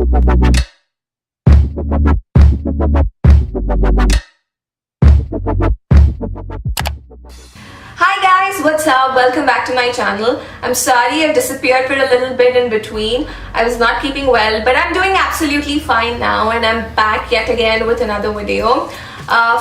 Hi guys, what's up? Welcome back to my channel. I'm sorry I've disappeared for a little bit in between. I was not keeping well, but I'm doing absolutely fine now and I'm back yet again with another video.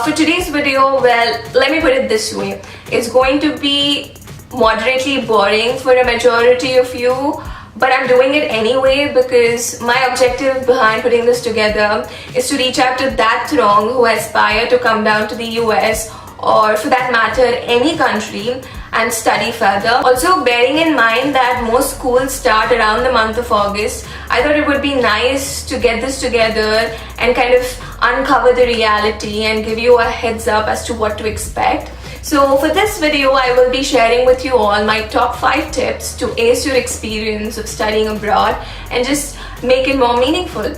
For today's video, well, let me put it this way. It's going to be moderately boring for a majority of you, but I'm doing it anyway because my objective behind putting this together is to reach out to that throng who aspire to come down to the US or for that matter any country and study further. Also bearing in mind that most schools start around the month of August, I thought it would be nice to get this together and kind of uncover the reality and give you a heads up as to what to expect. So for this video, I will be sharing with you all my top 5 tips to ace your experience of studying abroad and just make it more meaningful.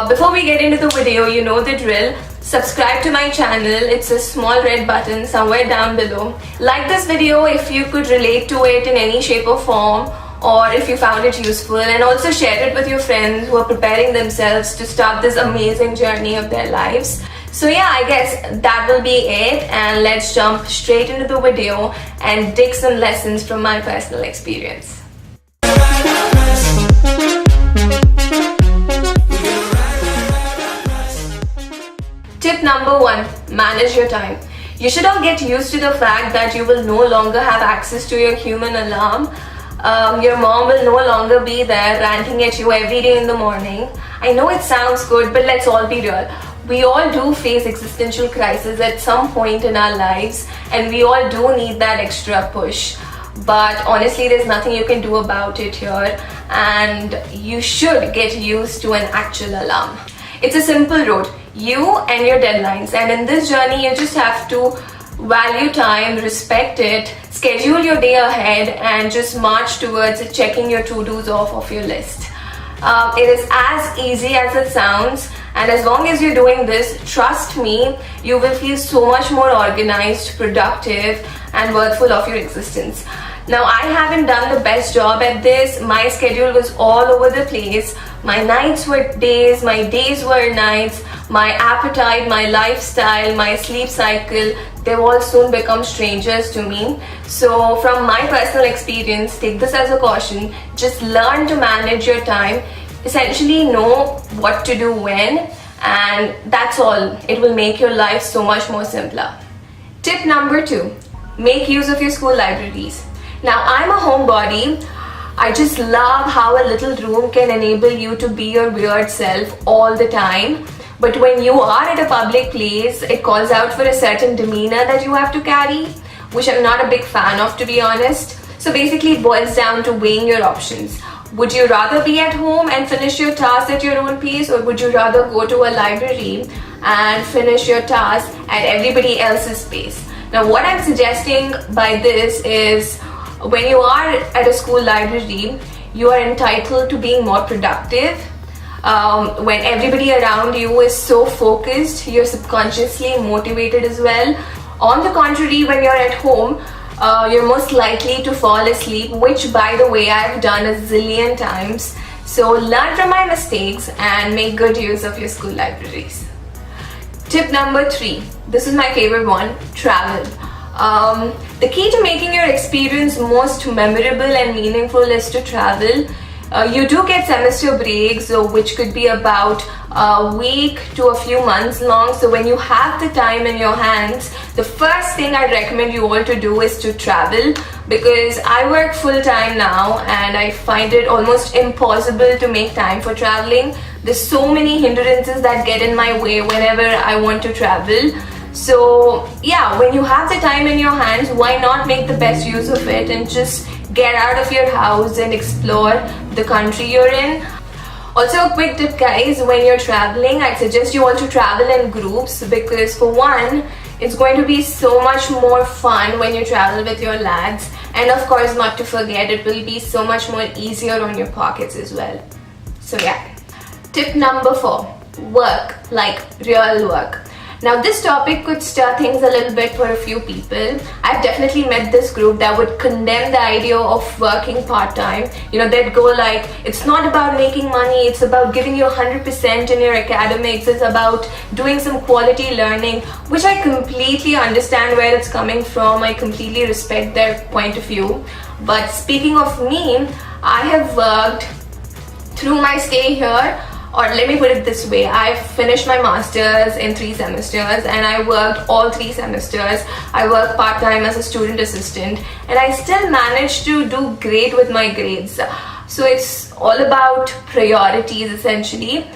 Before we get into the video, you know the drill. Subscribe to my channel. It's a small red button somewhere down below. Like this video if you could relate to it in any shape or form, or if you found it useful, and also share it with your friends who are preparing themselves to start this amazing journey of their lives. So yeah, I guess that will be it, and let's jump straight into the video and dig some lessons from my personal experience. Tip number 1, manage your time. You should all get used to the fact that you will no longer have access to your human alarm. Your mom will no longer be there ranting at you every day in the morning. I know it sounds good, but let's all be real. We all do face existential crises at some point in our lives, and we all do need that extra push. But honestly, there's nothing you can do about it here, and you should get used to an actual alarm. It's a simple road, you and your deadlines, and in this journey you just have to value time, respect it, schedule your day ahead, and just march towards checking your to-dos off of your list. It is as easy as it sounds, and as long as you're doing this, trust me, you will feel so much more organized, productive, and worthful of your existence. Now, I haven't done the best job at this. My schedule was all over the place. My nights were days, my days were nights, my appetite, my lifestyle, my sleep cycle, they've all soon become strangers to me. So from my personal experience, take this as a caution. Just learn to manage your time. Essentially know what to do when, and that's all. It will make your life so much more simpler. Tip number 2, make use of your school libraries. Now, I'm a homebody. I just love how a little room can enable you to be your weird self all the time. But when you are at a public place, it calls out for a certain demeanor that you have to carry, which I'm not a big fan of, to be honest. So basically it boils down to weighing your options. Would you rather be at home and finish your tasks at your own pace, or would you rather go to a library and finish your tasks at everybody else's pace? Now, what I'm suggesting by this is, when you are at a school library, you are entitled to being more productive. When everybody around you is so focused, you're subconsciously motivated as well. On the contrary, when you're at home, you're most likely to fall asleep, which by the way I've done a zillion times. So learn from my mistakes and make good use of your school libraries. Tip number 3, this is my favorite one, travel. The key to making your experience most memorable and meaningful is to travel. You do get semester breaks, which could be about a week to a few months long. So when you have the time in your hands, the first thing I'd recommend you all to do is to travel, because I work full time now and I find it almost impossible to make time for traveling. There's so many hindrances that get in my way whenever I want to travel. So yeah, when you have the time in your hands, why not make the best use of it and just get out of your house and explore the country you're in. Also, a quick tip guys, when you're traveling, I'd suggest you all to travel in groups, because for one, it's going to be so much more fun when you travel with your lads, and of course not to forget, it will be so much more easier on your pockets as well. So yeah. Tip number 4, work like real work. Now this topic could stir things a little bit for a few people. I've definitely met this group that would condemn the idea of working part-time. They'd go like, it's not about making money, it's about giving you 100% in your academics, it's about doing some quality learning, which I completely understand where it's coming from. I completely respect their point of view. But speaking of me, I have worked through my stay here, or let me put it this way, I finished my master's in 3 semesters and I worked all 3 semesters. I worked part-time as a student assistant and I still managed to do great with my grades. So it's all about priorities essentially.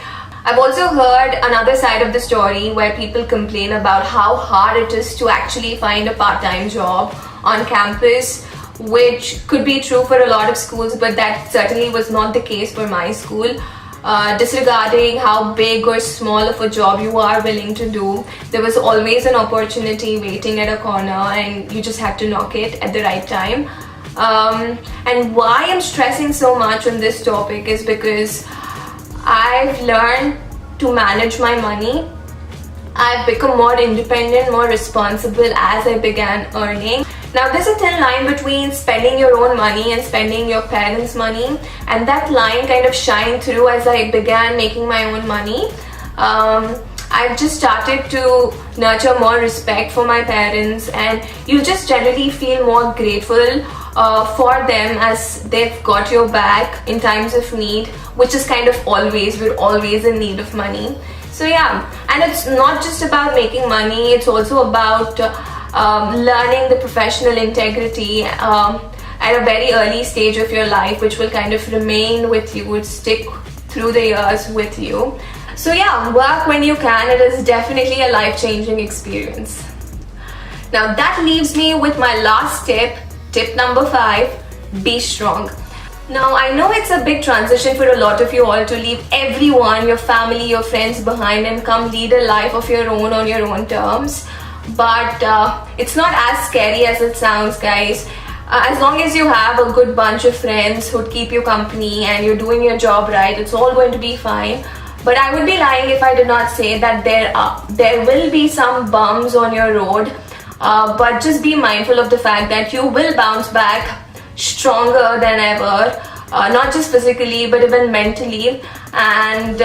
I've also heard another side of the story where people complain about how hard it is to actually find a part-time job on campus, which could be true for a lot of schools, but that certainly was not the case for my school. Disregarding how big or small of a job you are willing to do, there was always an opportunity waiting at a corner and you just had to knock it at the right time. And why I'm stressing so much on this topic is because I've learned to manage my money. I've become more independent, more responsible as I began earning. Now there's a thin line between spending your own money and spending your parents' money, and that line kind of shined through as I began making my own money. I've just started to nurture more respect for my parents, and you just generally feel more grateful for them as they've got your back in times of need, which is kind of we're always in need of money. So yeah, and it's not just about making money, it's also about learning the professional integrity at a very early stage of your life, which will kind of remain with you, would stick through the years with you. So yeah, work when you can. It is definitely a life-changing experience. Now that leaves me with my last tip number 5, be strong. Now I know it's a big transition for a lot of you all to leave everyone, your family, your friends behind and come lead a life of your own on your own terms. But it's not as scary as it sounds, guys. As long as you have a good bunch of friends who keep you company and you're doing your job right, it's all going to be fine. But I would be lying if I did not say that there will be some bumps on your road. But just be mindful of the fact that you will bounce back stronger than ever, not just physically but even mentally. And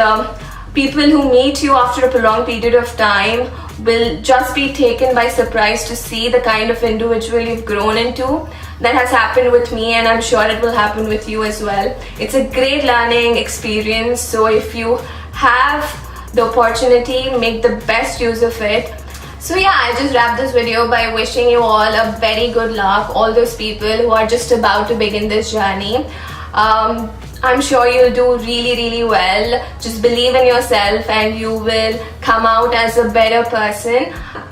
people who meet you after a prolonged period of time will just be taken by surprise to see the kind of individual you've grown into. That has happened with me and I'm sure it will happen with you as well. It's a great learning experience, so if you have the opportunity, make the best use of it. So yeah, I just wrapped this video by wishing you all a very good luck, all those people who are just about to begin this journey. I'm sure you'll do really well. Just believe in yourself and you will come out as a better person.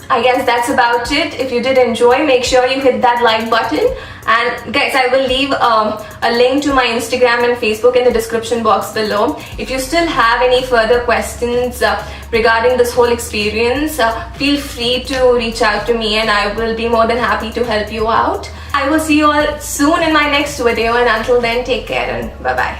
I guess that's about it. If you did enjoy, make sure you hit that like button. And guys, I will leave a link to my Instagram and Facebook in the description box below. If you still have any further questions regarding this whole experience, feel free to reach out to me and I will be more than happy to help you out. I will see you all soon in my next video, and until then, take care and bye-bye.